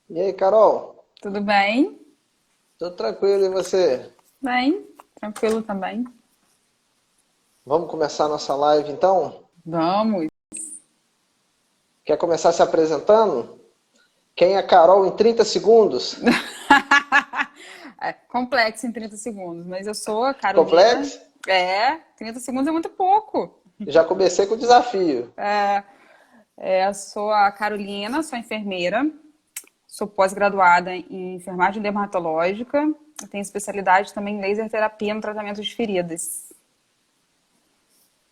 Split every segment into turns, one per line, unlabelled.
E aí, Carol?
Tudo bem?
Tudo tranquilo e você?
Bem, tranquilo também.
Vamos começar nossa live então?
Vamos.
Quer começar se apresentando? Quem é Carol em 30 segundos?
É complexo em 30 segundos, mas eu sou a Carolina.
Complexo?
30 segundos é muito pouco.
Já comecei com o desafio.
Eu sou a Carolina, sou enfermeira, sou pós-graduada em enfermagem dermatológica, eu tenho especialidade também em laser terapia no tratamento de feridas.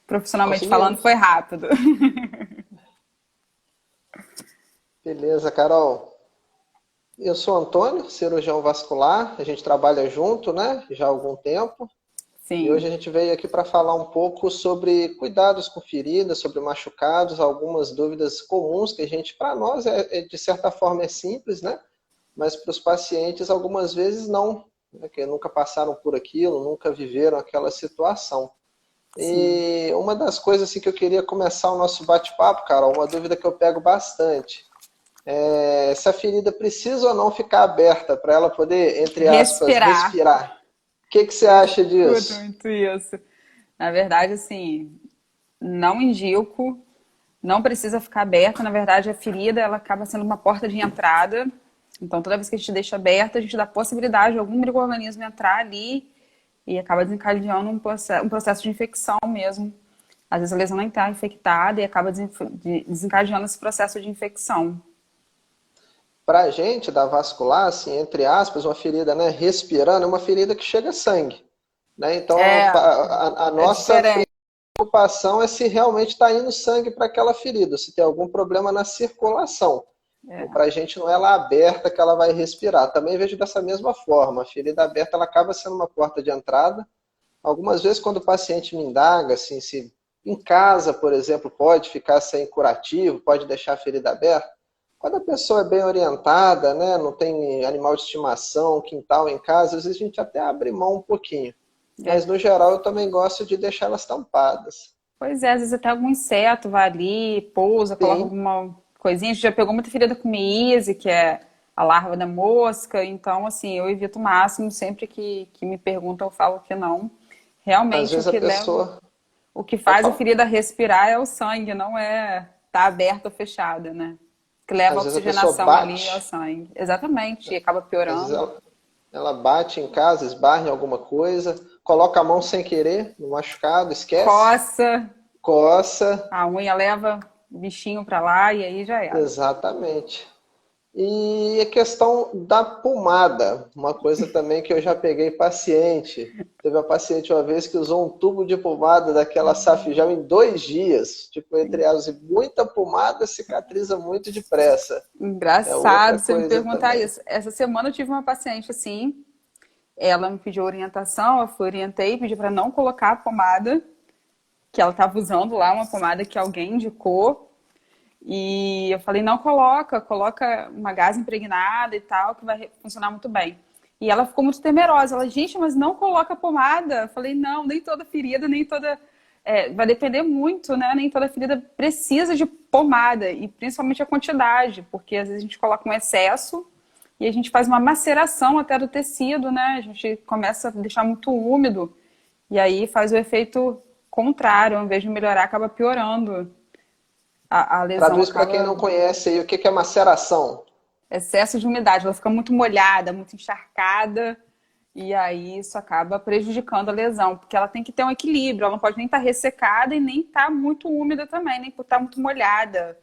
Profissionalmente falando,
Conseguimos.
foi rápido.
Beleza, Carol. Eu sou Antônio, cirurgião vascular. A gente trabalha junto, né? Já há algum tempo. E hoje
Sim,
a gente veio aqui para falar um pouco sobre cuidados com feridas, sobre machucados, algumas dúvidas comuns que a gente, para nós, de certa forma é simples, né? Mas para os pacientes, algumas vezes não, né? Que nunca passaram por aquilo, nunca viveram aquela situação.
sim.
E uma das coisas assim, que eu queria começar o nosso bate-papo, Carol, uma dúvida que eu pego bastante, é se a ferida precisa ou não ficar aberta para ela poder, entre aspas,
Respirar.
respirar. O que que você
Eu
acha
escuto
disso?
muito isso. Na verdade, assim, não indico, não precisa ficar aberta. Na verdade, a ferida ela acaba sendo uma porta de entrada. Então, toda vez que a gente deixa aberta, a gente dá a possibilidade de algum micro-organismo entrar ali e acaba desencadeando um processo de infecção mesmo. Às vezes a lesão não está infectada e acaba desencadeando esse processo de infecção.
Para a gente, da vascular, assim, entre aspas, uma ferida, né, respirando, é uma ferida que chega sangue. Né? Então,
É,
a
é
nossa
diferente.
preocupação é se realmente está indo sangue para aquela ferida, se tem algum problema na circulação. Então,
É.
para a gente não é ela aberta que ela vai respirar. Também vejo dessa mesma forma. A ferida aberta ela acaba sendo uma porta de entrada. Algumas vezes, quando o paciente me indaga, assim, se em casa, por exemplo, pode ficar sem curativo, pode deixar a ferida aberta. Quando a pessoa é bem orientada, né, não tem animal de estimação, quintal em casa, às vezes a gente até abre mão um pouquinho.
É.
Mas, no geral, eu também gosto de deixar elas tampadas.
Pois é, às vezes até algum inseto vai ali, pousa, coloca
Sim.
alguma coisinha. A gente já pegou muita ferida com meíse, que é a larva da mosca. Então, assim, eu evito o máximo. Sempre que me perguntam, eu falo que não.
Às
Realmente,
vezes a pessoa.
o que
Pode
faz a
falar.
ferida respirar é o sangue, não é tá aberta ou fechada, né? O que leva a
Às vezes a pessoa
oxigenação ali é o
bate,
sangue. Exatamente, e acaba
às vezes
piorando.
ela bate em casa, esbarra em alguma coisa, coloca a mão sem querer no machucado, esquece,
Coça,
coça.
a unha leva o bichinho pra lá e aí já era.
Exatamente. E a questão da pomada, uma coisa também que eu já peguei paciente. Teve uma paciente uma vez que usou um tubo de pomada daquela Safigel em 2 dias. Tipo, entre as muita pomada cicatriza muito depressa. É outra
Engraçado você me
coisa
perguntar
também.
isso. Essa semana eu tive uma paciente assim, ela me pediu orientação, eu fui orientei, pedi para não colocar a pomada que ela estava usando lá, uma pomada que alguém indicou. E eu falei, não coloca, coloca uma gás impregnada e tal, que vai funcionar muito bem. E ela ficou muito temerosa. Ela, gente, mas não coloca pomada. Eu falei, não, nem toda ferida, nem toda. Vai depender muito, né? Nem toda ferida precisa de pomada, e principalmente a quantidade, porque às vezes a gente coloca um excesso e a gente faz uma maceração até do tecido, né? A gente começa a deixar muito úmido e aí faz o efeito contrário, ao invés de melhorar, acaba piorando. A lesão
Traduz para quem
acaba
não conhece aí o que é maceração.
excesso de umidade, ela fica muito molhada, muito encharcada, e aí isso acaba prejudicando a lesão, porque ela tem que ter um equilíbrio, ela não pode nem estar ressecada e nem estar muito úmida também, nem estar muito molhada.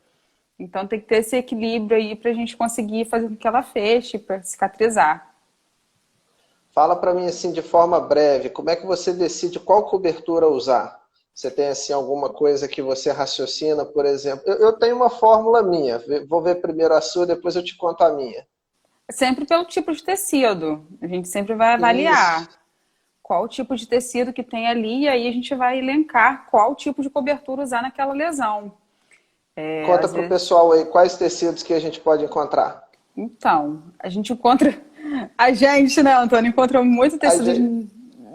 Então tem que ter esse equilíbrio aí para a gente conseguir fazer com que ela feche, para cicatrizar.
Fala para mim assim de forma breve, como é que você decide qual cobertura usar? Você tem assim alguma coisa que você raciocina, por exemplo? Eu tenho uma fórmula minha. Vou ver primeiro a sua, depois eu te conto a minha.
Sempre pelo tipo de tecido, a gente sempre vai
Isso.
avaliar qual tipo de tecido que tem ali, e aí a gente vai elencar qual tipo de cobertura usar naquela lesão.
Conta
Às
para o
vezes
pessoal aí quais tecidos que a gente pode encontrar.
então, a gente encontra. A gente, né, Antônio, encontra muito
A
tecido
gente,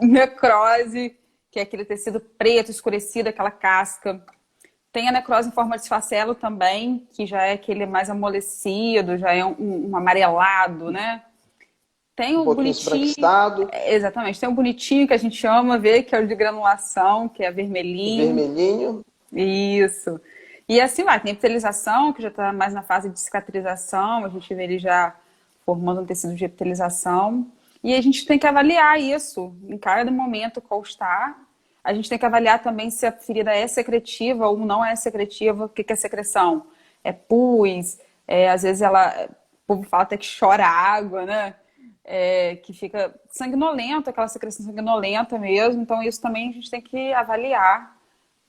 de necrose, que é aquele tecido preto, escurecido, aquela casca. Tem a necrose em forma de esfacelo também, que já é aquele mais amolecido, já é um amarelado, né? Tem
Um
o
pouquinho
bonitinho,
esbranquiçado,
exatamente, tem o bonitinho que a gente ama ver, que é o de granulação, que é vermelhinho.
vermelhinho.
Isso. E assim vai, tem a epitelização, que já está mais na fase de cicatrização, a gente vê ele já formando um tecido de epitelização. E a gente tem que avaliar isso em cada momento qual está. A gente tem que avaliar também se a ferida é secretiva ou não é secretiva. O que é secreção? É pus, às vezes ela, o povo fala até que chora água, né? Que fica sanguinolento, aquela secreção sanguinolenta mesmo. Então isso também a gente tem que avaliar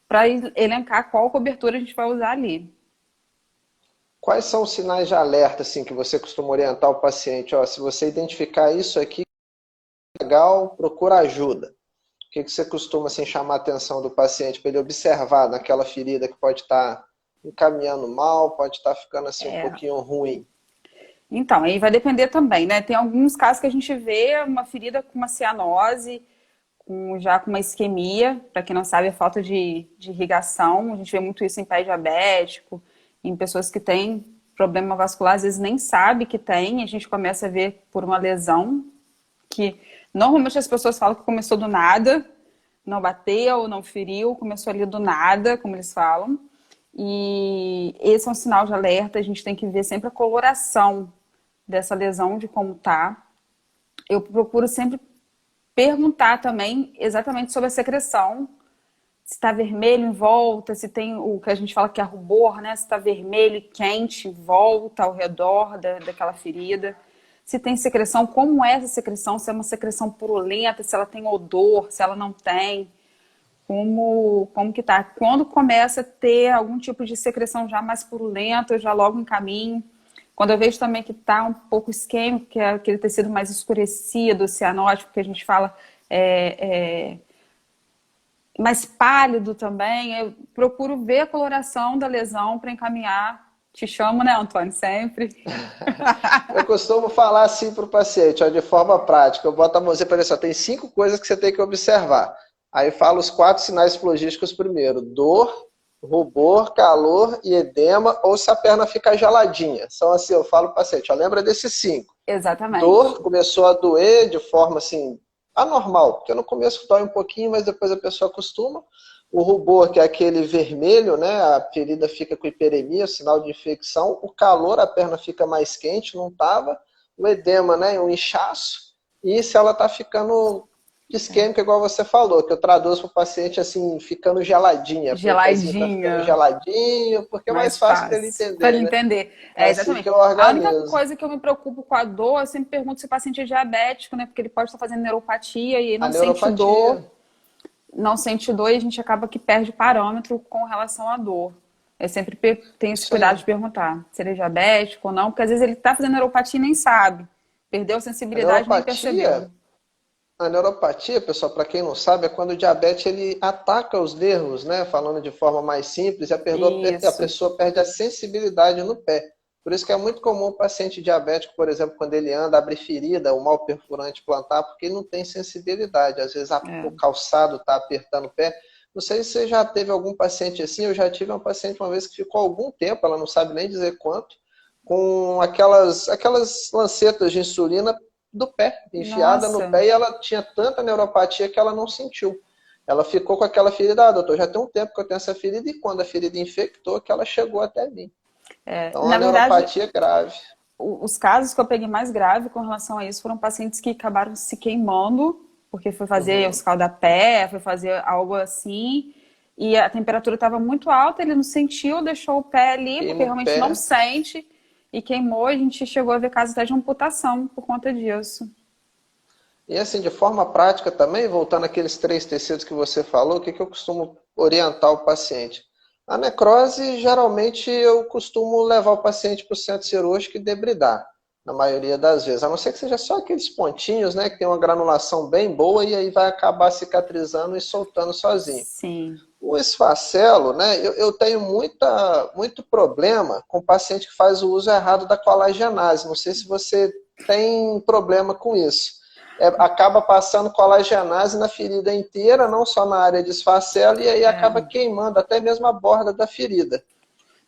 para elencar qual cobertura a gente vai usar ali.
Quais são os sinais de alerta assim, que você costuma orientar o paciente? Ó, se você identificar isso aqui, legal, procura ajuda. O que você costuma assim, chamar a atenção do paciente para ele observar naquela ferida que pode estar encaminhando mal, pode estar ficando assim um pouquinho ruim?
Então, aí vai depender também, né? Tem alguns casos que a gente vê uma ferida com uma cianose, já com uma isquemia, para quem não sabe, é falta de irrigação. A gente vê muito isso em pé diabético, em pessoas que têm problema vascular, às vezes nem sabe que tem, a gente começa a ver por uma lesão, que normalmente as pessoas falam que começou do nada, não bateu, não feriu, começou ali do nada, como eles falam. E esse é um sinal de alerta, a gente tem que ver sempre a coloração dessa lesão, de como tá. Eu procuro sempre perguntar também exatamente sobre a secreção, se está vermelho em volta, se tem o que a gente fala que é rubor, né? Se está vermelho e quente em volta, ao redor daquela ferida. Se tem secreção, como é essa secreção, se é uma secreção purulenta, se ela tem odor, se ela não tem. Como que tá? Quando começa a ter algum tipo de secreção já mais purulenta, eu já logo encaminho. Quando eu vejo também que tá um pouco isquêmico, que é aquele tecido mais escurecido, cianótico, que a gente fala mais pálido também, eu procuro ver a coloração da lesão para encaminhar. Te chamo, né, Antônio? Sempre.
Eu costumo falar assim para o paciente, ó, de forma prática. Eu boto a mãozinha para ele só tem 5 coisas que você tem que observar. Aí falo os 4 sinais flogísticos primeiro: dor, rubor, calor e edema, ou se a perna fica geladinha. São assim, eu falo para o paciente, ó, lembra desses 5.
Exatamente.
Dor, começou a doer de forma assim, anormal, porque no começo dói um pouquinho, mas depois a pessoa acostuma. O rubor, que é aquele vermelho, né? A ferida fica com hiperemia, sinal de infecção. O calor, a perna fica mais quente, não estava. O edema, né? Um inchaço. E se ela está ficando isquêmica, igual você falou, que eu traduzo para o paciente assim, ficando geladinha. Porque o pezinho está ficando
Geladinha.
geladinho, porque é mais fácil para ele
Para ele
entender, né?
entender.
É assim que
Exatamente.
eu
A única
organizo.
coisa que eu me preocupo com a dor, eu sempre pergunto se o paciente é diabético, né? Porque ele pode estar fazendo neuropatia e
A
não sente
neuropatia.
dor. Não sente dor e a gente acaba que perde parâmetro com relação à dor. Eu sempre tenho esse
Isso aí.
cuidado de perguntar se ele é diabético ou não, porque às vezes ele está fazendo neuropatia e nem sabe. Perdeu a
A
sensibilidade e nem percebeu.
neuropatia, a neuropatia, pessoal, para quem não sabe, é quando o diabetes ele ataca os nervos, né? Falando de forma mais simples, a
Isso.
pessoa perde a sensibilidade no pé. Por isso que é muito comum o paciente diabético, por exemplo, quando ele anda, abre ferida, o mal perfurante plantar, porque ele não tem sensibilidade. Às vezes o calçado está apertando o pé. Não sei se você já teve algum paciente assim, eu já tive uma paciente uma vez que ficou algum tempo, ela não sabe nem dizer quanto, com aquelas lancetas de insulina do pé, enfiada no
Nossa,
pé, e ela tinha tanta neuropatia que ela não sentiu. Ela ficou com aquela ferida, doutor, já tem um tempo que eu tenho essa ferida, e quando a ferida infectou, que ela chegou até mim. Então, a
na verdade,
neuropatia é grave.
os casos que eu peguei mais grave com relação a isso foram pacientes que acabaram se queimando, porque foi fazer o
Uhum.
escaldapé, foi fazer algo assim, e a temperatura estava muito alta, ele não sentiu, deixou o pé ali, porque
Queima o
realmente não
pé.
sente, e queimou, a gente chegou a ver casos até de amputação por conta disso.
E assim, de forma prática também, voltando àqueles 3 tecidos que você falou, o que eu costumo orientar o paciente? A necrose, geralmente, eu costumo levar o paciente para o centro cirúrgico e debridar, na maioria das vezes. A não ser que seja só aqueles pontinhos, né, que tem uma granulação bem boa e aí vai acabar cicatrizando e soltando sozinho.
Sim.
O esfacelo, né, eu tenho muito problema com o paciente que faz o uso errado da colagenase. Não sei se você tem problema com isso. acaba passando colagenase na ferida inteira, não só na área de esfacelo, e aí acaba
É.
queimando até mesmo a borda da ferida.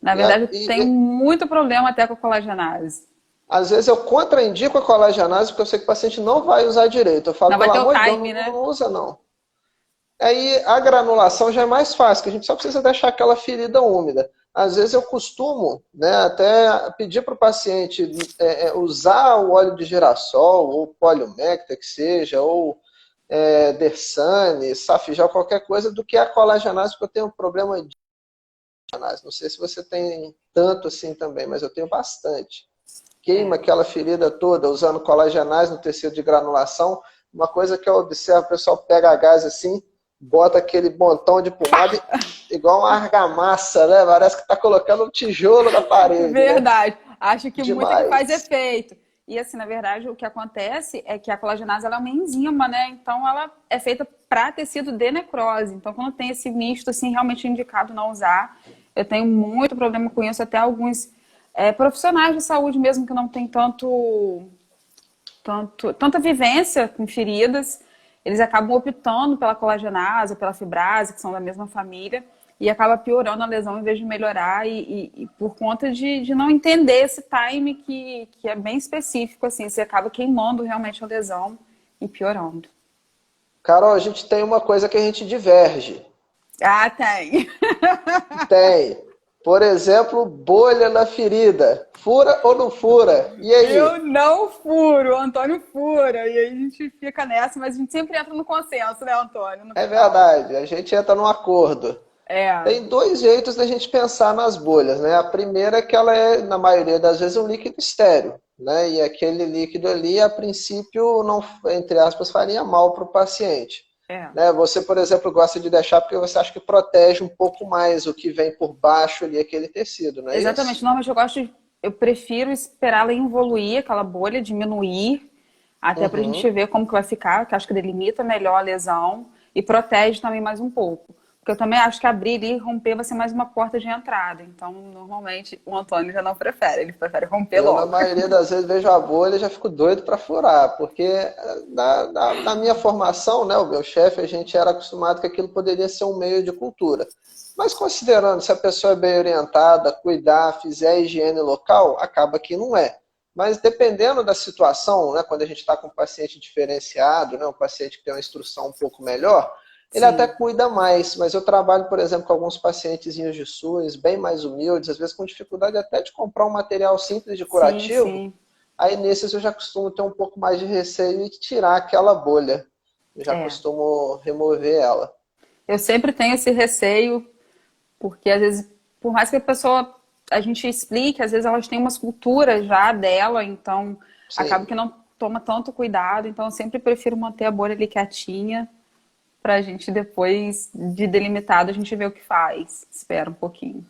Na
E,
verdade, eu tenho muito problema até com a colagenase.
às vezes eu contraindico a colagenase porque eu sei que o paciente não vai usar direito. Eu falo,
Não vai
pelo
ter o
amor de Deus,
time, né?
não usa não. Aí a granulação já é mais fácil, que a gente só precisa deixar aquela ferida úmida. Às vezes eu costumo, né, até pedir para o paciente usar o óleo de girassol, ou poliomecta que seja, ou Dersane, Safigel, qualquer coisa, do que a colagenase, porque eu tenho um problema de colagenase. Não sei se você tem tanto assim também, mas eu tenho bastante. Queima
É.
aquela ferida toda, usando colagenase no tecido de granulação. Uma coisa que eu observo, o pessoal pega a gás assim, bota aquele montão de pomada, igual uma argamassa, né? Parece que está colocando um tijolo na parede, né?
Verdade. Acho que muito é que faz
Demais.
efeito. E assim, na verdade, o que acontece é que a colagenase ela é uma enzima, né? Então ela é feita para tecido de necrose. Então, quando tem esse misto, assim, realmente é indicado não usar. Eu tenho muito problema com isso, até alguns profissionais de saúde mesmo que não tem tanta vivência com feridas, eles acabam optando pela colagenase ou pela fibrase, que são da mesma família, e acaba piorando a lesão em vez de melhorar, e por conta de não entender esse time que é bem específico, assim, você acaba queimando realmente a lesão e piorando.
Carol, a gente tem uma coisa que a gente diverge.
Ah, tem.
Tem. Por exemplo, bolha na ferida. Fura ou não fura? E
Eu
aí?
não furo, o Antônio fura, e aí a gente fica nessa, mas a gente sempre entra no consenso, né, Antônio, no
É
final.
verdade, a gente entra num acordo.
É,
Tem dois jeitos da gente pensar nas bolhas, né? A primeira é que ela é, na maioria das vezes, um líquido estéril, né? E aquele líquido ali, a princípio, não, entre aspas, faria mal para o paciente.
é.
Né? Você, por exemplo, gosta de deixar porque você acha que protege um pouco mais o que vem por baixo ali, aquele tecido, não é
Exatamente.
isso?
Normalmente eu prefiro esperar ela evoluir, aquela bolha, diminuir, até pra gente
Uhum.
ver como que vai ficar, que eu acho que delimita melhor a lesão e protege também mais um pouco. Porque eu também acho que abrir ali e romper vai ser mais uma porta de entrada. Então, normalmente, o Antônio já não prefere, ele prefere romper
Eu, na
logo.
maioria das vezes, vejo a bolha e já fico doido para furar, porque na minha formação, né, o meu chefe, a gente era acostumado que aquilo poderia ser um meio de cultura. Mas considerando se a pessoa é bem orientada, cuidar, fizer a higiene local, acaba que não é. Mas dependendo da situação, né, quando a gente está com um paciente diferenciado, né, um paciente que tem uma instrução um pouco melhor, ele até
Sim,
cuida mais, mas eu trabalho, por exemplo, com alguns pacientezinhos de SUS, bem mais humildes, às vezes com dificuldade até de comprar um material simples de
sim,
curativo.
sim.
Aí nesses eu já costumo ter um pouco mais de receio e tirar aquela bolha. Eu já
É.
costumo remover ela.
Eu sempre tenho esse receio, porque às vezes, por mais que a gente explique, às vezes elas têm umas culturas já dela, então acaba
Sim.
que não toma tanto cuidado. Então eu sempre prefiro manter a bolha ali quietinha, pra gente depois de delimitado a gente ver o que faz. Espera um pouquinho.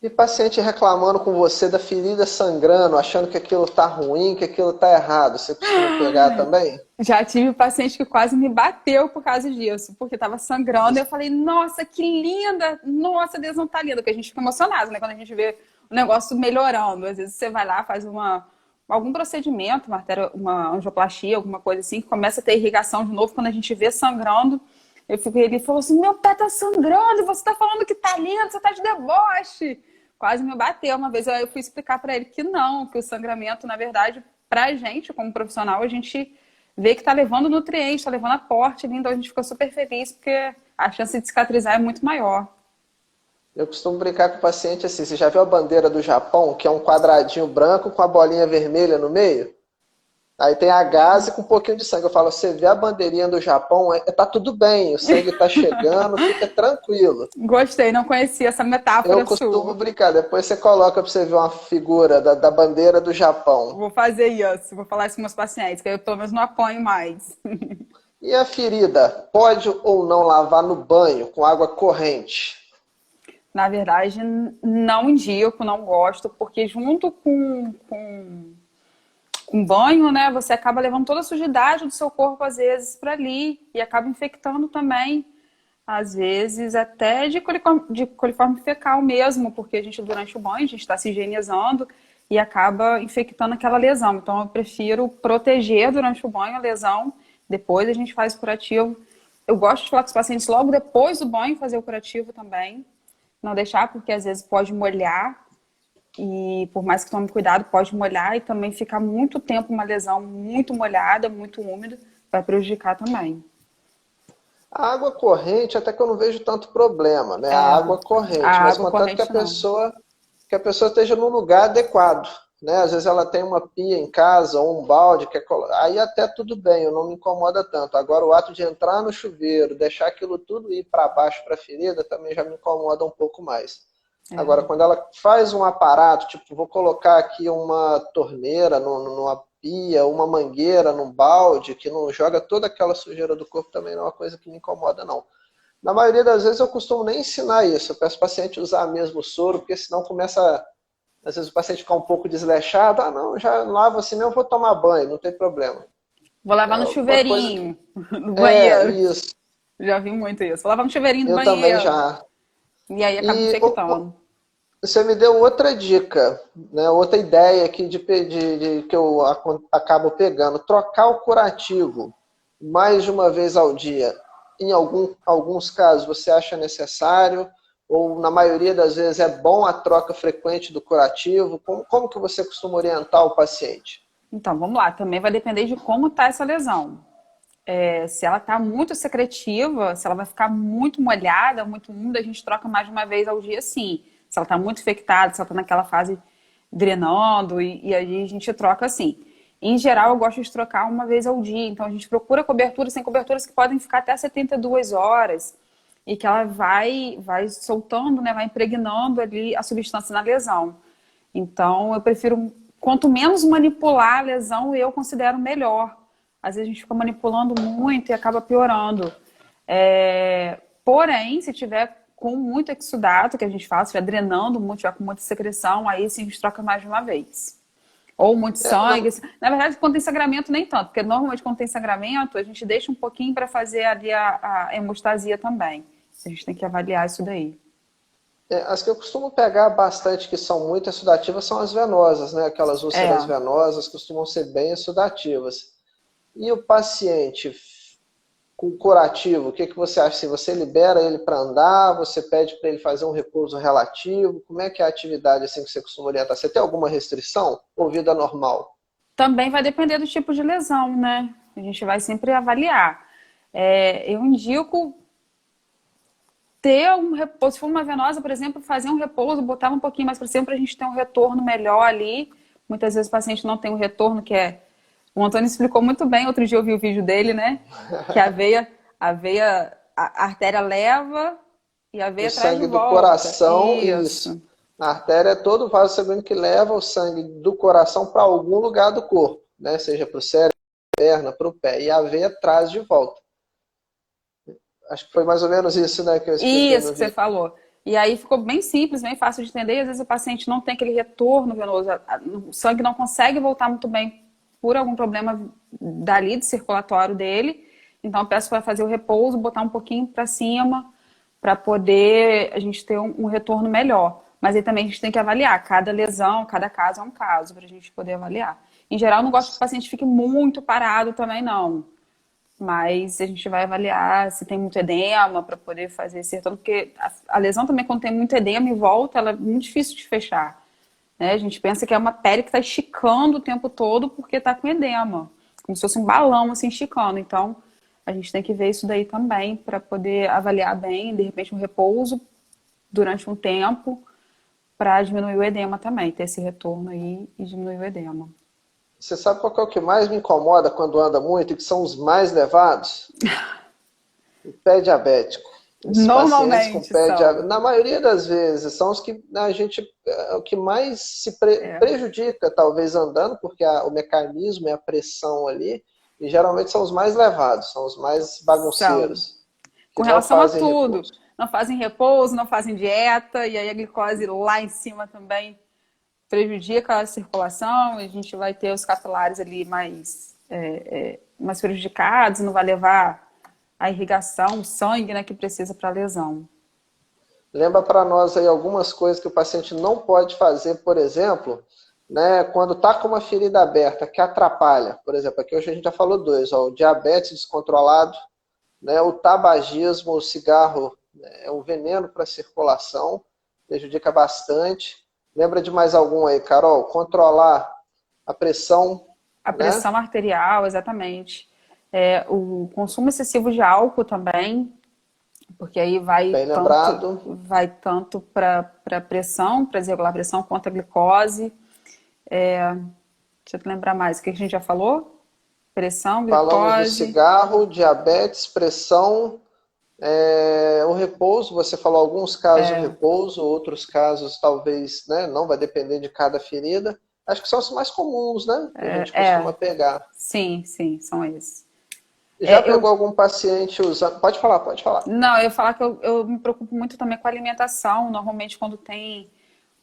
E paciente reclamando com você da ferida sangrando, achando que aquilo tá ruim, que aquilo tá errado. Você costuma pegar também?
Já tive paciente que quase me bateu por causa disso, porque tava sangrando. E eu falei, nossa, que linda! Nossa, Deus não tá linda, porque a gente fica emocionado, né? Quando a gente vê o negócio melhorando. Às vezes você vai lá, faz algum procedimento, uma angioplastia, alguma coisa assim, que começa a ter irrigação de novo. Quando a gente vê sangrando, ele falou assim: meu pé tá sangrando, você tá falando que tá lindo, você tá de deboche. Quase me bateu uma vez. Eu fui explicar para ele que não, que o sangramento, na verdade, pra gente, como profissional, a gente vê que tá levando nutrientes, tá levando aporte ali, então a gente fica super feliz, porque a chance de cicatrizar é muito maior.
Eu costumo brincar com o paciente assim, você já viu a bandeira do Japão, que é um quadradinho branco com a bolinha vermelha no meio? Aí tem a gase com um pouquinho de sangue. Eu falo, você vê a bandeirinha do Japão, tá tudo bem, o sangue tá chegando, fica tranquilo.
Gostei, não conhecia essa
Eu
metáfora
costumo
sua.
brincar, depois você coloca pra você ver uma figura da bandeira do Japão.
Vou fazer isso, vou falar isso com meus pacientes, que eu pelo menos não apanho mais.
E a ferida, pode ou não lavar no banho com água corrente?
Na verdade, não indico, não gosto, porque junto com banho, né, você acaba levando toda a sujidade do seu corpo, às vezes, para ali, e acaba infectando também, às vezes, até de coliforme fecal mesmo, porque a gente, durante o banho, a gente está se higienizando, e acaba infectando aquela lesão. Então, eu prefiro proteger durante o banho a lesão, depois a gente faz o curativo. Eu gosto de falar com os pacientes logo depois do banho fazer o curativo também, não deixar, porque às vezes pode molhar, e por mais que tome cuidado, pode molhar e também ficar muito tempo uma lesão muito molhada, muito úmida, vai prejudicar também.
A água corrente, até que eu não vejo tanto problema, né? A
É,
água
a
corrente, mas
água
contanto
corrente não.
que a pessoa esteja num lugar adequado, né? Às vezes ela tem uma pia em casa ou um balde, aí até tudo bem, eu não me incomoda tanto. Agora o ato de entrar no chuveiro, deixar aquilo tudo ir para baixo para a ferida, também já me incomoda um pouco mais. Agora,
É.
quando ela faz um aparato, tipo, vou colocar aqui uma torneira numa pia, uma mangueira num balde, que não joga toda aquela sujeira do corpo, também não é uma coisa que me incomoda, não. Na maioria das vezes eu costumo nem ensinar isso, eu peço ao paciente usar mesmo o soro, porque senão começa, às vezes o paciente fica um pouco desleixado, ah não, já lavo assim mesmo, vou tomar banho, não tem problema.
Vou lavar
É
no
uma coisa,
chuveirinho, no
é
banheiro.
isso,
Já vi muito isso. Vou lavar no chuveirinho do
eu também
banheiro.
já.
E aí acaba
E
infectando.
você me deu outra dica, né? Outra ideia aqui que eu acabo pegando. Trocar o curativo mais de uma vez ao dia. Em alguns casos você acha necessário, ou na maioria das vezes é bom a troca frequente do curativo? Como que você costuma orientar o paciente?
Então, vamos lá. Também vai depender de como está essa lesão. Se ela está muito secretiva, se ela vai ficar muito molhada, muito úmida, a gente troca mais de uma vez ao dia, sim. Se ela está muito infectada, se ela está naquela fase drenando, e aí a gente troca assim. Em geral, eu gosto de trocar uma vez ao dia. Então, a gente procura coberturas, tem coberturas que podem ficar até 72 horas e que ela vai soltando, né, vai impregnando ali a substância na lesão. Então, eu prefiro, quanto menos manipular a lesão, eu considero melhor. Às vezes a gente fica manipulando muito e acaba piorando. Porém, se tiver com muito exudato, que a gente fala, se estiver drenando muito, tiver com muita secreção, aí sim a gente troca mais de uma vez. Ou muito
É,
sangue. Na verdade, quando tem sangramento, nem tanto, porque normalmente quando tem sangramento, a gente deixa um pouquinho para fazer ali a hemostasia também. A gente tem que avaliar isso daí.
as que eu costumo pegar bastante, que são muito exudativas, são as venosas, né? Aquelas úlceras
É.
venosas costumam ser bem exudativas. E o paciente com curativo, o que, que você acha? Se você libera ele para andar, você pede para ele fazer um repouso relativo, como é que é a atividade assim que você costuma orientar? Você tem alguma restrição ou vida normal?
Também vai depender do tipo de lesão, né? A gente vai sempre avaliar. Eu indico ter um repouso. Se for uma venosa, por exemplo, fazer um repouso, botar um pouquinho mais para cima para a gente ter um retorno melhor ali. Muitas vezes o paciente não tem um retorno que é. O Antônio explicou muito bem, outro dia eu vi o vídeo dele, né? Que a artéria leva e a
O
veia traz de
sangue do
volta.
coração, isso.
Isso.
A artéria é todo o vaso sanguíneo que leva o sangue do coração para algum lugar do corpo, né? Seja para o cérebro, perna, para o pé. E a veia traz de volta. Acho que foi mais ou menos isso, né, que eu expliquei
Isso
no
que você
vídeo.
falou. E aí ficou bem simples, bem fácil de entender. E às vezes o paciente não tem aquele retorno venoso, o sangue não consegue voltar muito bem por algum problema dali do circulatório dele. Então eu peço para fazer o repouso, botar um pouquinho para cima, para poder a gente ter um retorno melhor. Mas aí também a gente tem que avaliar cada lesão, cada caso é um caso, para a gente poder avaliar. Em geral, eu não gosto que o paciente fique muito parado também, não. Mas a gente vai avaliar se tem muito edema para poder fazer esse retorno, porque a lesão também, quando tem muito edema em volta, ela é muito difícil de fechar. Né? A gente pensa que é uma pele que está esticando o tempo todo porque está com edema, como se fosse um balão assim esticando. Então, a gente tem que ver isso daí também para poder avaliar bem, de repente, um repouso durante um tempo para diminuir o edema também, ter esse retorno aí e diminuir o edema.
Você sabe qual que é o que mais me incomoda quando anda muito e que são os mais levados? O pé diabético. Os pacientes com
Normalmente
pé diabético,
são.
na maioria das vezes, são os que a gente, o que mais se
É,
prejudica, talvez andando, porque o mecanismo é a pressão ali, e geralmente são os mais levados, são os mais
são.
bagunceiros,
Com
que não
relação a
fazem
tudo.
repouso.
Não fazem repouso, não fazem dieta, e aí a glicose lá em cima também prejudica a circulação, e a gente vai ter os capilares ali mais prejudicados, não vai levar a irrigação, o sangue, né, que precisa para a lesão.
Lembra para nós aí algumas coisas que o paciente não pode fazer, por exemplo, né? Quando está com uma ferida aberta que atrapalha, por exemplo, aqui hoje a gente já falou dois, ó, o diabetes descontrolado, né? O tabagismo, o cigarro, né, é um veneno para a circulação, prejudica bastante. Lembra de mais algum aí, Carol? Controlar a pressão,
A
né?
pressão arterial, exatamente. O consumo excessivo de álcool também, porque aí
Bem lembrado.
vai tanto para pressão, para regular a pressão, quanto a glicose. Deixa eu te lembrar mais, o que a gente já falou? Pressão,
Falamos do
glicose.
cigarro, diabetes, pressão, o repouso. Você falou alguns casos de repouso, outros casos talvez, né, não vai depender de cada ferida. Acho que são os mais comuns, né, que a gente costuma pegar.
Sim, sim, são esses.
Já
Eu,
pegou algum paciente usando? Pode falar, pode falar.
não, eu ia falar que eu me preocupo muito também com a alimentação. Normalmente, quando tem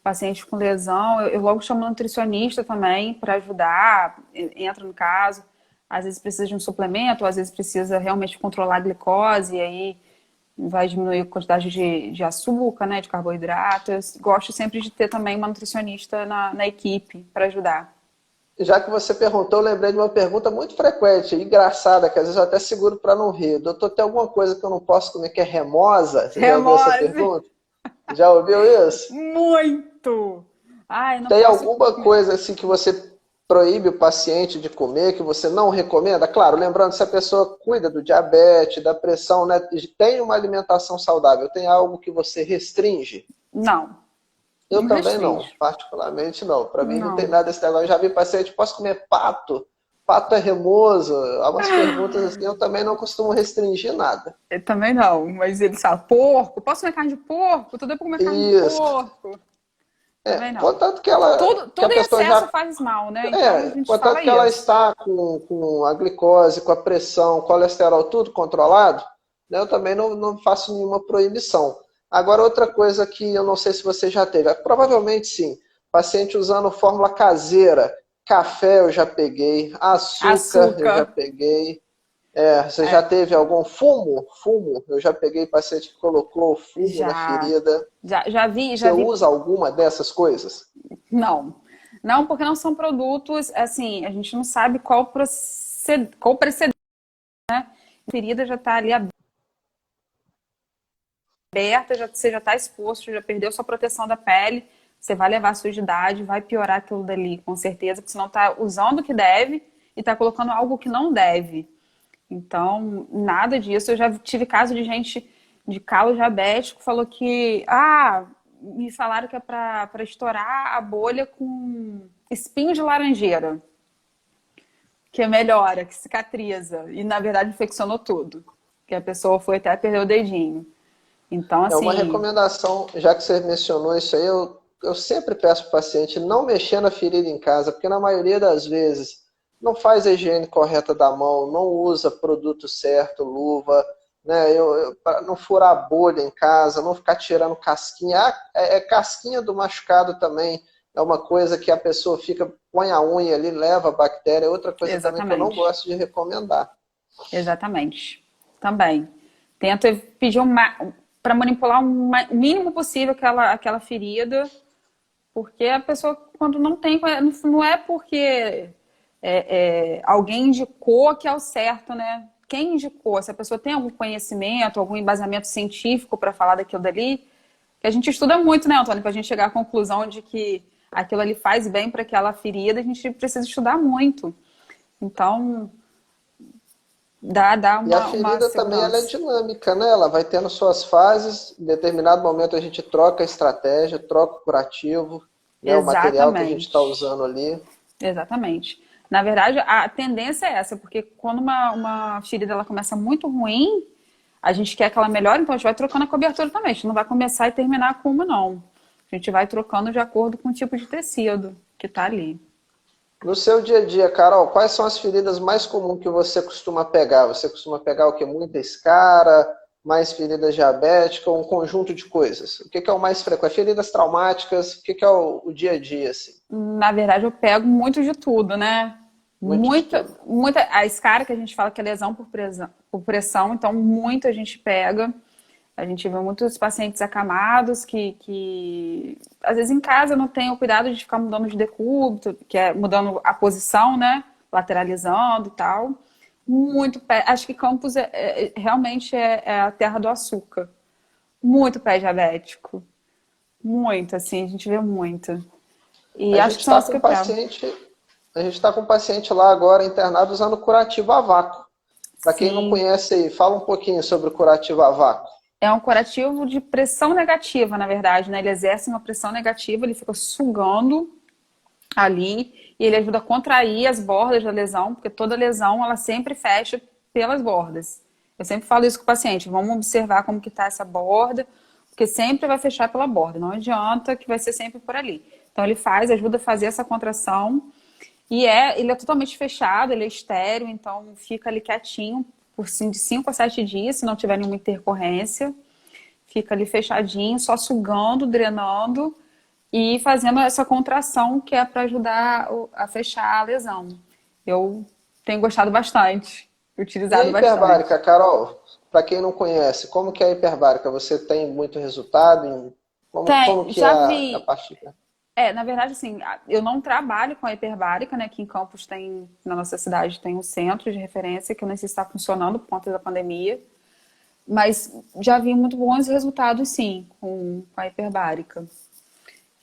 paciente com lesão, eu logo chamo um nutricionista também para ajudar, entra no caso. Às vezes precisa de um suplemento, às vezes precisa realmente controlar a glicose, e aí vai diminuir a quantidade de açúcar, né, de carboidrato. Eu gosto sempre de ter também uma nutricionista na equipe para ajudar.
Já que você perguntou, eu lembrei de uma pergunta muito frequente, engraçada, que às vezes eu até seguro para não rir. Doutor, tem alguma coisa que eu não posso comer que é remosa? Você já ouviu essa
Remose!
pergunta? Já ouviu isso?
Muito! Ai, não
Tem
posso
alguma
comer.
coisa assim que você proíbe o paciente de comer, que você não recomenda? Claro, lembrando, se a pessoa cuida do diabetes, da pressão, né, tem uma alimentação saudável, tem algo que você restringe?
Não,
Eu
não
também não,
restringe.
particularmente não. Para mim não tem
Não,
nada desse negócio. Eu já vi paciente, posso comer pato? Pato é remoso? Há umas perguntas assim, eu também não costumo restringir nada.
eu também não, mas ele fala, porco, posso comer carne de porco? Tudo é pra comer carne de
Isso.
porco. Também não.
Contanto que ela, que a
Tudo em
pessoa
excesso
já
faz mal, né? Então a gente
contanto
fala
que ela
isso.
está com a glicose, com a pressão, colesterol, tudo controlado, né, eu também não faço nenhuma proibição. Agora, outra coisa que eu não sei se você já teve, provavelmente sim, paciente usando fórmula caseira, café eu já peguei, açúcar eu já
Açúcar.
peguei. Você já
É,
teve algum fumo? Fumo, eu já peguei paciente que colocou fumo na
já,
ferida.
já
Você
vi.
usa alguma dessas coisas?
Não. Não, porque não são produtos, assim, a gente não sabe qual precedente. A ferida já está ali aberta, você já está exposto, já perdeu sua proteção da pele, você vai levar sujidade, vai piorar aquilo dali, com certeza, porque senão está usando o que deve e está colocando algo que não deve. Então, nada disso. Eu já tive caso de gente de calo diabético falou que, me falaram que é para estourar a bolha com espinho de laranjeira, que melhora, que cicatriza. E na verdade infeccionou tudo. Que a pessoa foi até perder o dedinho. Então,
É uma
assim,
recomendação, já que você mencionou isso aí, eu sempre peço para o paciente não mexer na ferida em casa, porque na maioria das vezes não faz a higiene correta da mão, não usa produto certo, luva, né? Para não furar bolha em casa, não ficar tirando casquinha. Casquinha do machucado também é uma coisa que a pessoa fica, põe a unha ali, leva a bactéria, é outra coisa também que eu não
exatamente.
gosto de recomendar.
Exatamente. Também. Tento pedir para manipular o mínimo possível aquela ferida. Porque a pessoa, quando não tem, não é porque alguém indicou que é o certo, né? Quem indicou? Se a pessoa tem algum conhecimento, algum embasamento científico para falar daquilo dali, que a gente estuda muito, né, Antônio, para a gente chegar à conclusão de que aquilo ali faz bem para aquela ferida, a gente precisa estudar muito. Então, dá
E a
uma
ferida também ela é
segurança.
dinâmica, né? Ela vai tendo suas fases. Em determinado momento a gente troca a estratégia, troca o curativo, né? O material que a gente está
Exatamente.
usando ali.
Exatamente. Na verdade, a tendência é essa, porque quando uma ferida ela começa muito ruim, a gente quer que ela melhore, então a gente vai trocando a cobertura também. A gente não vai começar e terminar com uma, não. A gente vai trocando de acordo com o tipo de tecido que tá ali.
No seu dia a dia, Carol, quais são as feridas mais comuns que você costuma pegar? Você costuma pegar o que? Muita escara, mais feridas diabéticas, um conjunto de coisas? O que é o mais frequente? Feridas traumáticas, o que é o dia a dia, assim?
Na verdade, eu pego muito de tudo, né?
Muito de tudo.
A escara que a gente fala que é lesão por pressão, então muito a gente pega. A gente vê muitos pacientes acamados que às vezes em casa não tem o cuidado de ficar mudando de decúbito, que é mudando a posição, né? Lateralizando e tal. Muito pé. Acho que Campos realmente é a terra do açúcar. Muito pé diabético. Muito, assim, a gente vê muito. E
A
acho
gente
que são
está
as
com
que
um
eu pego.
paciente, a gente está com um paciente lá agora internado usando curativo a vácuo. Para quem não
Sim.
conhece aí, fala um pouquinho sobre o curativo a vácuo.
É um curativo de pressão negativa, na verdade, né? Ele exerce uma pressão negativa, ele fica sugando ali e ele ajuda a contrair as bordas da lesão, porque toda lesão ela sempre fecha pelas bordas. Eu sempre falo isso com o paciente, vamos observar como que está essa borda, porque sempre vai fechar pela borda, não adianta que vai ser sempre por ali. Então ele ajuda a fazer essa contração e ele é totalmente fechado, ele é estéreo, então fica ali quietinho por de 5 a 7 dias, se não tiver nenhuma intercorrência. Fica ali fechadinho, só sugando, drenando e fazendo essa contração que é para ajudar a fechar a lesão. Eu tenho gostado bastante,
E a
utilizado
hiperbárica,
bastante.
Carol? Para quem não conhece, como que é a hiperbárica? Você tem muito resultado? Como
Tem,
que é
já
a
vi.
parte...
Na verdade, assim, eu não trabalho com a hiperbárica, né? Aqui em Campos tem, na nossa cidade, tem um centro de referência que eu nem sei se está funcionando por conta da pandemia. Mas já vi muito bons resultados, sim, com a hiperbárica.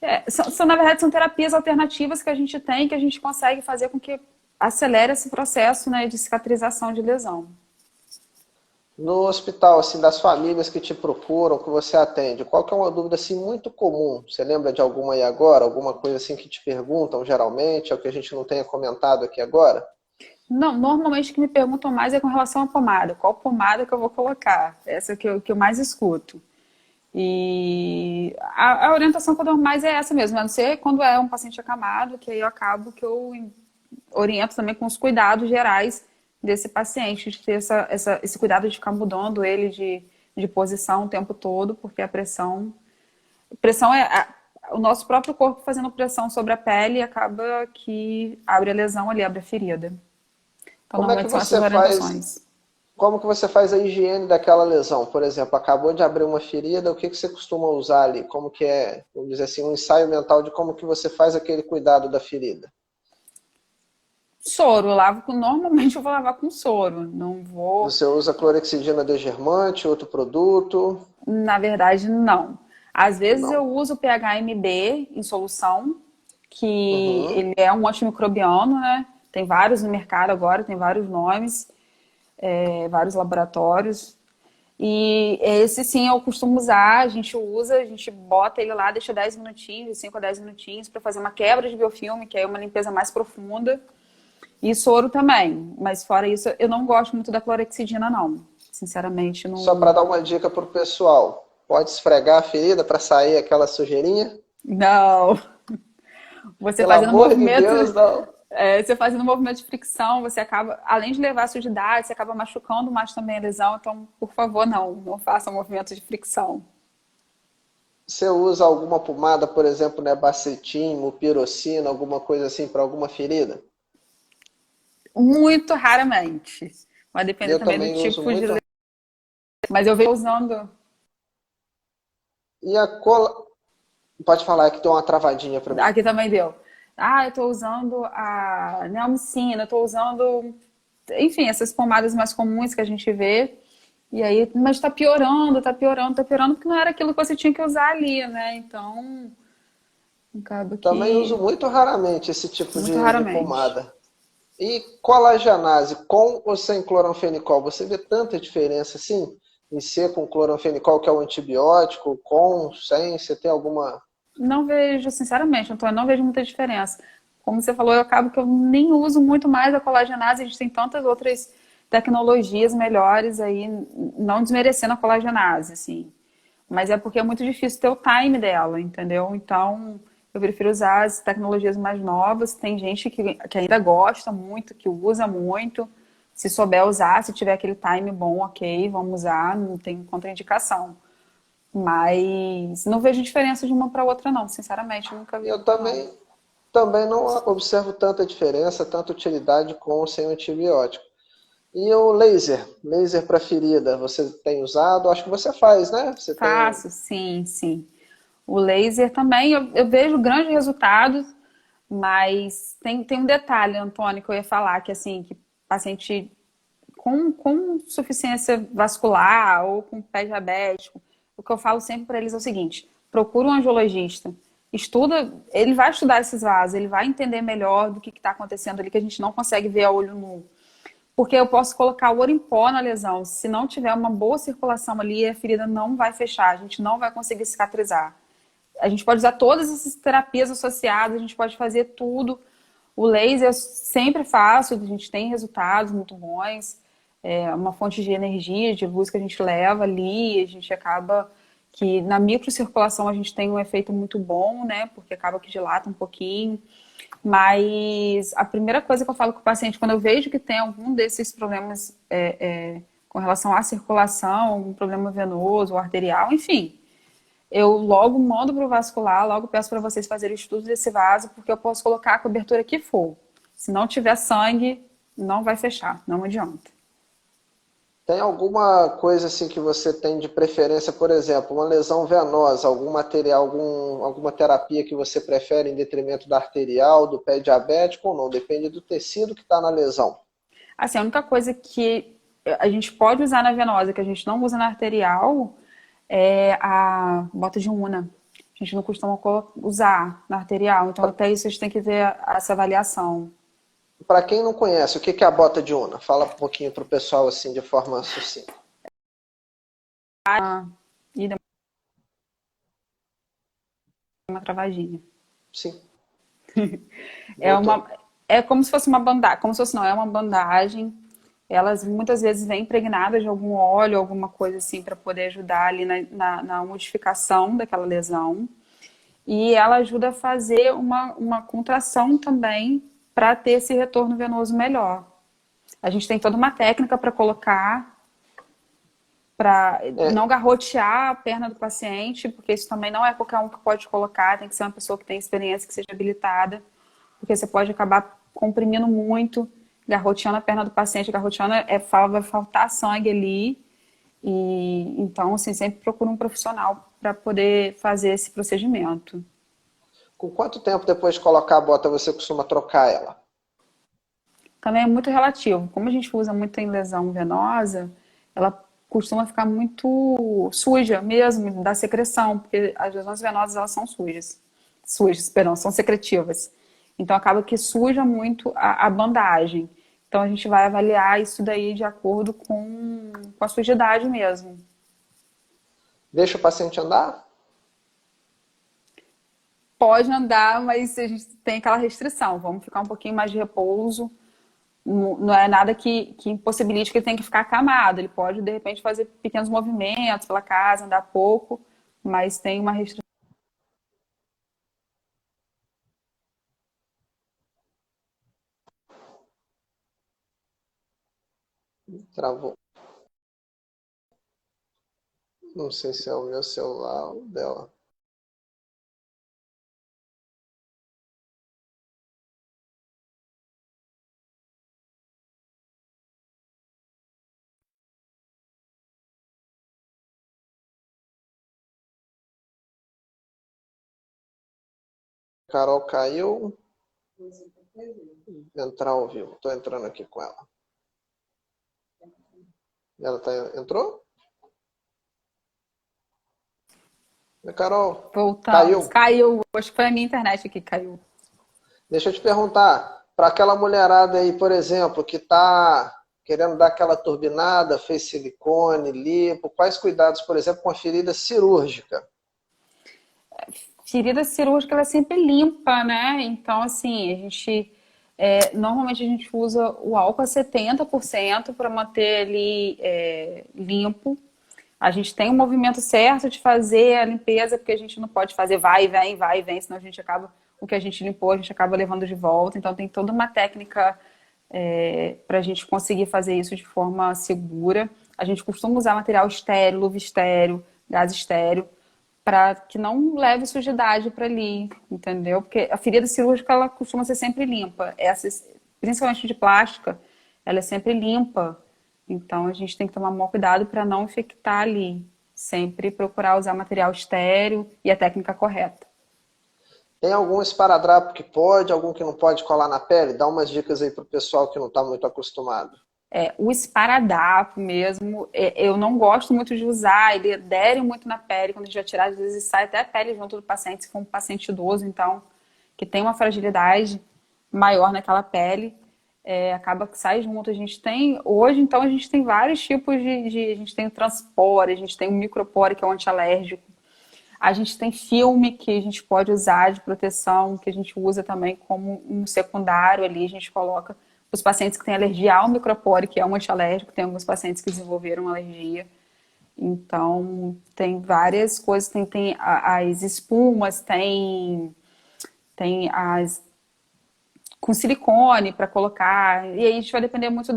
Na verdade, são terapias alternativas que a gente tem, que a gente consegue fazer com que acelere esse processo, né, de cicatrização de lesão.
No hospital, assim, das famílias que te procuram, que você atende, qual que é uma dúvida assim muito comum? Você lembra de alguma aí agora? Alguma coisa assim que te perguntam geralmente, é o que a gente não tenha comentado aqui agora?
Não, normalmente o que me perguntam mais é com relação à pomada. Qual pomada que eu vou colocar? Essa que eu mais escuto. E a orientação que eu dou mais é essa mesmo, a não ser quando é um paciente acamado, que aí eu acabo que eu oriento também com os cuidados gerais desse paciente, de ter esse cuidado de ficar mudando ele de posição o tempo todo, porque pressão o nosso próprio corpo fazendo pressão sobre a pele e acaba que abre a lesão ali, abre a ferida. Então,
Como é que
normalmente são essas
você faz,
orientações.
como que você faz a higiene daquela lesão? Por exemplo, acabou de abrir uma ferida, o que que você costuma usar ali? Como que é, vamos dizer assim, um ensaio mental de como que você faz aquele cuidado da ferida?
Soro, eu lavo normalmente eu vou lavar com soro, não vou.
Você usa clorexidina desgermante, outro produto?
Na verdade, não. Às vezes eu
Não.
uso o PHMB em solução, que
Uhum.
ele é um antimicrobiano, né? Tem vários no mercado agora, tem vários nomes, vários laboratórios. E esse sim eu costumo usar, a gente bota ele lá, deixa 10 minutinhos, de 5 a 10 minutinhos, para fazer uma quebra de biofilme, que é uma limpeza mais profunda. E soro também, mas fora isso, eu não gosto muito da clorexidina, não. Sinceramente,
Só para
não.
dar uma dica para o pessoal, pode esfregar a ferida para sair aquela sujeirinha?
Não. Você
Pelo
fazendo
amor de
movimento,
Deus, não.
você fazendo movimento de fricção, você acaba, além de levar a sujidade, você acaba machucando mais também a lesão. Então, por favor, não faça movimento de fricção.
Você usa alguma pomada, por exemplo, né, Bacetim, mupirocina, alguma coisa assim para alguma ferida?
Muito raramente. Vai depender
Eu
também do
também uso
tipo de
muito.
lesão. Mas eu venho usando.
E a cola. Pode falar que deu uma travadinha para mim.
Aqui também deu. Ah, eu estou usando a neomicina, eu estou usando, enfim, essas pomadas mais comuns que a gente vê. E aí, mas está piorando, está piorando, está piorando, porque não era aquilo que você tinha que usar ali, né? Então, acaba
Também uso
que
muito raramente esse tipo
muito
de
raramente.
pomada. E colagenase, com ou sem cloranfenicol, você vê tanta diferença assim? Em ser com cloranfenicol, que é o antibiótico, com, sem, você tem alguma...
Não vejo, sinceramente, Antônio, não vejo muita diferença. Como você falou, eu acabo que eu nem uso muito mais a colagenase, a gente tem tantas outras tecnologias melhores aí, não desmerecendo a colagenase, assim. Mas é porque é muito difícil ter o time dela, entendeu? Então, eu prefiro usar as tecnologias mais novas. Tem gente que ainda gosta muito, que usa muito. Se souber usar, se tiver aquele time bom, ok, vamos usar, não tem contraindicação. Mas não vejo diferença de uma para outra, não. Sinceramente, eu nunca vi
Eu
muito, não.
também não observo tanta diferença, tanta utilidade com ou sem antibiótico. E o laser? Laser para ferida, você tem usado? Acho que você faz, né? Você tem.
Faço, sim, sim. O laser também, eu vejo grandes resultados, mas tem um detalhe, Antônio, que eu ia falar, que assim, que paciente com insuficiência vascular ou com pé diabético, o que eu falo sempre para eles é o seguinte: procura um angiologista, estuda, ele vai estudar esses vasos, ele vai entender melhor do que está acontecendo ali, que a gente não consegue ver a olho nu. Porque eu posso colocar o ouro em pó na lesão. Se não tiver uma boa circulação ali, a ferida não vai fechar, a gente não vai conseguir cicatrizar. A gente pode usar todas essas terapias associadas, a gente pode fazer tudo. O laser eu sempre faço, a gente tem resultados muito bons. É uma fonte de energia, de luz que a gente leva ali, a gente acaba que na microcirculação a gente tem um efeito muito bom, né? Porque acaba que dilata um pouquinho. Mas a primeira coisa que eu falo com o paciente, quando eu vejo que tem algum desses problemas com relação à circulação, algum problema venoso ou arterial, enfim, eu logo mando para o vascular, logo peço para vocês fazerem estudos desse vaso, porque eu posso colocar a cobertura que for. Se não tiver sangue, não vai fechar, não adianta.
Tem alguma coisa assim que você tem de preferência, por exemplo, uma lesão venosa, algum material, alguma terapia que você prefere em detrimento da arterial, do pé diabético ou não? Depende do tecido que está na lesão.
Assim, a única coisa que a gente pode usar na venosa, que a gente não usa na arterial, é a bota de una. A gente não costuma usar na arterial, então até isso a gente tem que ter essa avaliação.
Para quem não conhece, o que é a bota de una? Fala um pouquinho para o pessoal assim de forma sucinta.
E dá uma travadinha.
Sim,
É
voltou.
é como se fosse uma bandagem, como se fosse não, é uma bandagem. Elas muitas vezes vêm impregnadas de algum óleo, alguma coisa assim, para poder ajudar ali na modificação daquela lesão. E ela ajuda a fazer uma contração também para ter esse retorno venoso melhor. A gente tem toda uma técnica para colocar, para
É,
não garrotear a perna do paciente, porque isso também não é qualquer um que pode colocar, tem que ser uma pessoa que tem experiência, que seja habilitada, porque você pode acabar comprimindo muito, garroteando a perna do paciente, garroteando vai faltar sangue ali, e então assim, sempre procura um profissional para poder fazer esse procedimento.
com quanto tempo depois de colocar a bota você costuma trocar ela?
Também é muito relativo. Como a gente usa muito em lesão venosa, ela costuma ficar muito suja mesmo, da secreção, porque as lesões venosas elas são sujas. Sujas, perdão, são secretivas. Então acaba que suja muito a bandagem. Então a gente vai avaliar isso daí de acordo com a sujidade mesmo.
Deixa o paciente andar?
Pode andar, mas a gente tem aquela restrição. Vamos ficar um pouquinho mais de repouso. Não é nada que impossibilite que ele tenha que ficar acamado. Ele pode, de repente, fazer pequenos movimentos pela casa, andar pouco, mas tem uma restrição.
Travou. Não sei se é o meu celular ou o dela. Carol caiu. Entrar ao vivo. Tô entrando aqui com ela. Ela entrou? Carol,
Voltamos.
caiu.
Caiu. Acho que foi a minha internet que caiu.
Deixa eu te perguntar, para aquela mulherada aí, por exemplo, que está querendo dar aquela turbinada, fez silicone, lipo, quais cuidados, por exemplo, com a ferida cirúrgica?
Ferida cirúrgica ela é sempre limpa, né? Então, assim, a gente. Normalmente a gente usa o álcool a 70% para manter ele limpo. A gente tem um movimento certo de fazer a limpeza, porque a gente não pode fazer vai e vem, senão a gente acaba, o que a gente limpou, a gente acaba levando de volta. Então tem toda uma técnica para a gente conseguir fazer isso de forma segura. A gente costuma usar material estéreo, luva estéreo, gás estéreo, para que não leve sujidade para ali, entendeu? Porque a ferida cirúrgica ela costuma ser sempre limpa. Essas, principalmente de plástica, ela é sempre limpa. Então a gente tem que tomar maior cuidado para não infectar ali. Sempre procurar usar material estéril e a técnica correta.
Tem algum esparadrapo que pode, algum que não pode colar na pele? Dá umas dicas aí pro pessoal que não está muito acostumado.
O esparadrapo mesmo, eu não gosto muito de usar, ele adere muito na pele, quando a gente vai tirar, às vezes sai até a pele junto do paciente, se for um paciente idoso, então, que tem uma fragilidade maior naquela pele, acaba que sai junto. A gente tem, hoje, então, a gente tem vários tipos a gente tem o transpore, a gente tem o micropore, que é um antialérgico, a gente tem filme que a gente pode usar de proteção, que a gente usa também como um secundário ali, a gente coloca os pacientes que têm alergia ao micropore, que é um antialérgico, tem alguns pacientes que desenvolveram alergia. Então, tem várias coisas, tem as espumas, tem as com silicone para colocar, e aí a gente vai depender muito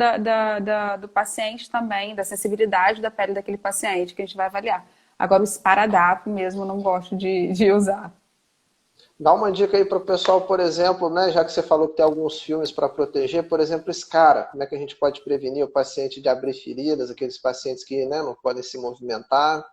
do paciente também, da sensibilidade da pele daquele paciente que a gente vai avaliar. Agora, o esparadrapo mesmo eu não gosto de usar.
Dá uma dica aí para o pessoal, por exemplo, né, já que você falou que tem alguns filmes para proteger, por exemplo, escara. Como é que a gente pode prevenir o paciente de abrir feridas, aqueles pacientes que, né, não podem se movimentar?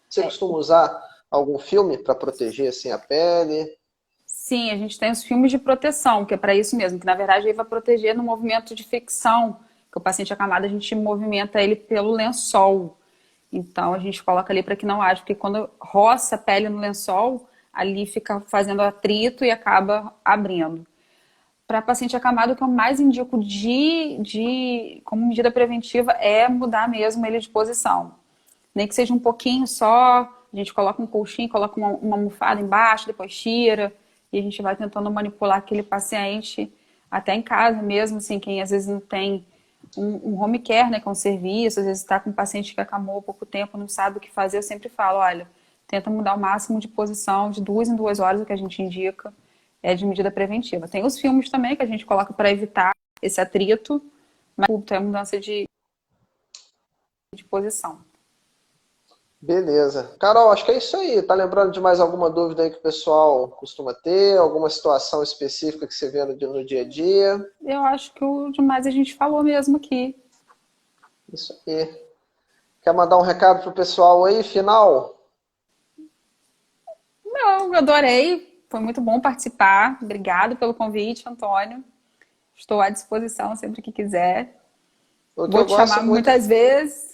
Você costuma usar algum filme para proteger assim, a pele?
Sim, a gente tem os filmes de proteção, que é para isso mesmo, que na verdade ele vai proteger no movimento de fricção, que o paciente acamado a gente movimenta ele pelo lençol. Então a gente coloca ali para que não haja, porque quando roça a pele no lençol, ali fica fazendo atrito e acaba abrindo. Para paciente acamado, o que eu mais indico como medida preventiva é mudar mesmo ele de posição. Nem que seja um pouquinho só, a gente coloca um colchinho, coloca uma almofada embaixo, depois tira, e a gente vai tentando manipular aquele paciente até em casa mesmo, assim, quem às vezes não tem um home care, né, que é um serviço, às vezes está com um paciente que acamou há pouco tempo, não sabe o que fazer, eu sempre falo, olha, tenta mudar o máximo de posição, de 2 em 2 horas, o que a gente indica é de medida preventiva. Tem os filmes também que a gente coloca para evitar esse atrito, mas é mudança de posição.
Beleza. Carol, acho que é isso aí. Tá lembrando de mais alguma dúvida aí que o pessoal costuma ter? Alguma situação específica que você vê no dia a dia?
Eu acho que o demais a gente falou mesmo aqui.
Isso aí. Quer mandar um recado pro pessoal aí, final?
Não, eu adorei. Foi muito bom participar. Obrigado pelo convite, Antônio. Estou à disposição sempre que quiser.
O que
Vou
eu
te chamar
gosto muito,
muitas vezes.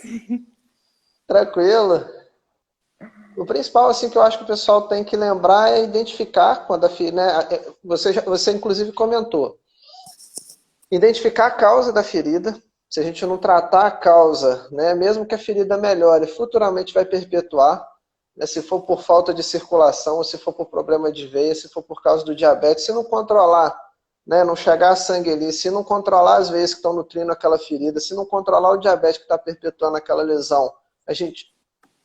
tranquilo. O principal, assim, que eu acho que o pessoal tem que lembrar é identificar quando né, você inclusive comentou. Identificar a causa da ferida. Se a gente não tratar a causa, né, mesmo que a ferida melhore, futuramente vai perpetuar. Né, se for por falta de circulação, se for por problema de veia, se for por causa do diabetes, se não controlar, né, não chegar sangue ali, se não controlar as veias que estão nutrindo aquela ferida, se não controlar o diabetes que está perpetuando aquela lesão, a gente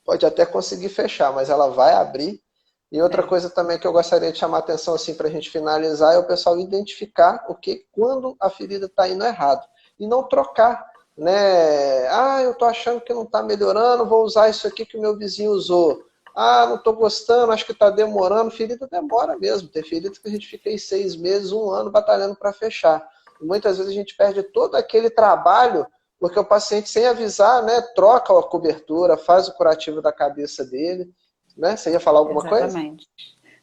pode até conseguir fechar, mas ela vai abrir. E outra coisa também que eu gostaria de chamar a atenção assim, para a gente finalizar é o pessoal identificar quando a ferida está indo errado. E não trocar. Né? Ah, eu estou achando que não está melhorando, vou usar isso aqui que o meu vizinho usou. Ah, não estou gostando, acho que está demorando. Ferida demora mesmo. Tem feridas que a gente fica aí 6 meses, 1 ano batalhando para fechar. E muitas vezes a gente perde todo aquele trabalho porque o paciente, sem avisar, né, troca a cobertura, faz o curativo da cabeça dele. Né? Você ia falar alguma coisa?
Exatamente.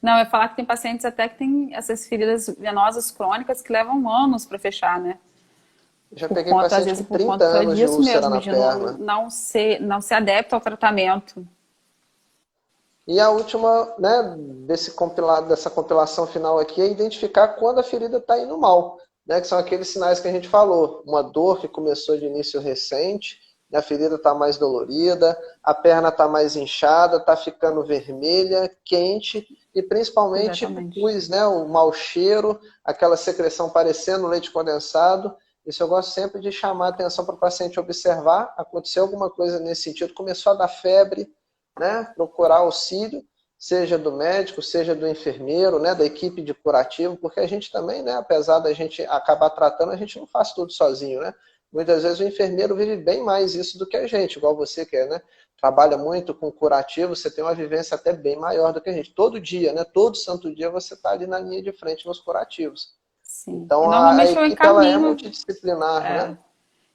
Não, eu ia falar que tem pacientes até que têm essas feridas venosas crônicas que levam anos para fechar, né?
Já
Por
peguei
conta, às
paciente com
vezes, por
30
conta
anos de
disso
úlcera
mesmo,
na
de não,
perna.
não ser adepto ao tratamento.
E a última, né, dessa compilação final aqui é identificar quando a ferida está indo mal, né, que são aqueles sinais que a gente falou. Uma dor que começou de início recente, a ferida está mais dolorida, a perna está mais inchada, está ficando vermelha, quente e principalmente o
Exatamente.
pus, né, o mau cheiro, aquela secreção parecendo leite condensado. Isso eu gosto sempre de chamar a atenção para o paciente observar. Aconteceu alguma coisa nesse sentido, começou a dar febre, né, procurar auxílio, seja do médico, seja do enfermeiro, né, da equipe de curativo, porque a gente também, né, apesar da gente acabar tratando, a gente não faz tudo sozinho, né? Muitas vezes o enfermeiro vive bem mais isso do que a gente, igual você quer, né? Trabalha muito com curativo, você tem uma vivência até bem maior do que a gente. Todo dia, né? Todo santo dia você está ali na linha de frente nos curativos.
Sim. E
Então a
normalmente eu
equipe ela é
encaminho.
multidisciplinar,
É,
né?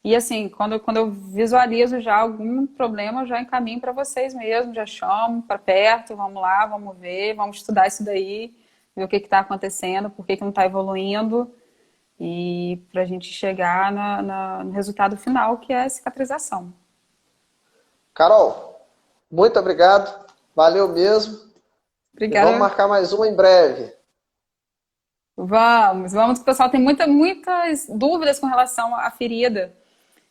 E assim, quando eu visualizo já algum problema, eu já encaminho para vocês mesmo, já chamo para perto, vamos lá, vamos ver, vamos estudar isso daí, ver o que está acontecendo, por que que não está evoluindo, e para a gente chegar no resultado final, que é a cicatrização.
Carol, muito obrigado. Valeu mesmo. E vamos
Obrigada.
marcar mais uma em breve.
Vamos, que o pessoal tem muitas dúvidas com relação à ferida.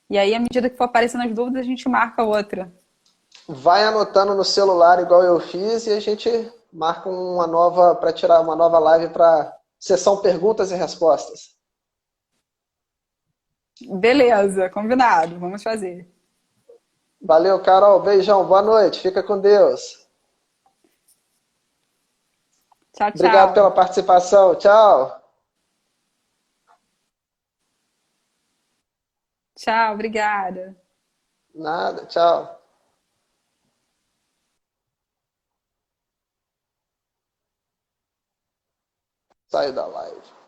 E aí, à medida que for aparecendo as dúvidas, a gente marca outra.
Vai anotando no celular igual eu fiz e a gente marca uma nova para tirar uma nova live para sessão perguntas e respostas.
Beleza, combinado. Vamos fazer.
Valeu, Carol. Beijão. Boa noite. Fica com Deus.
Tchau,
Obrigado pela
tchau.
participação. Tchau.
Tchau, obrigada.
Nada. Tchau. Saiu da live.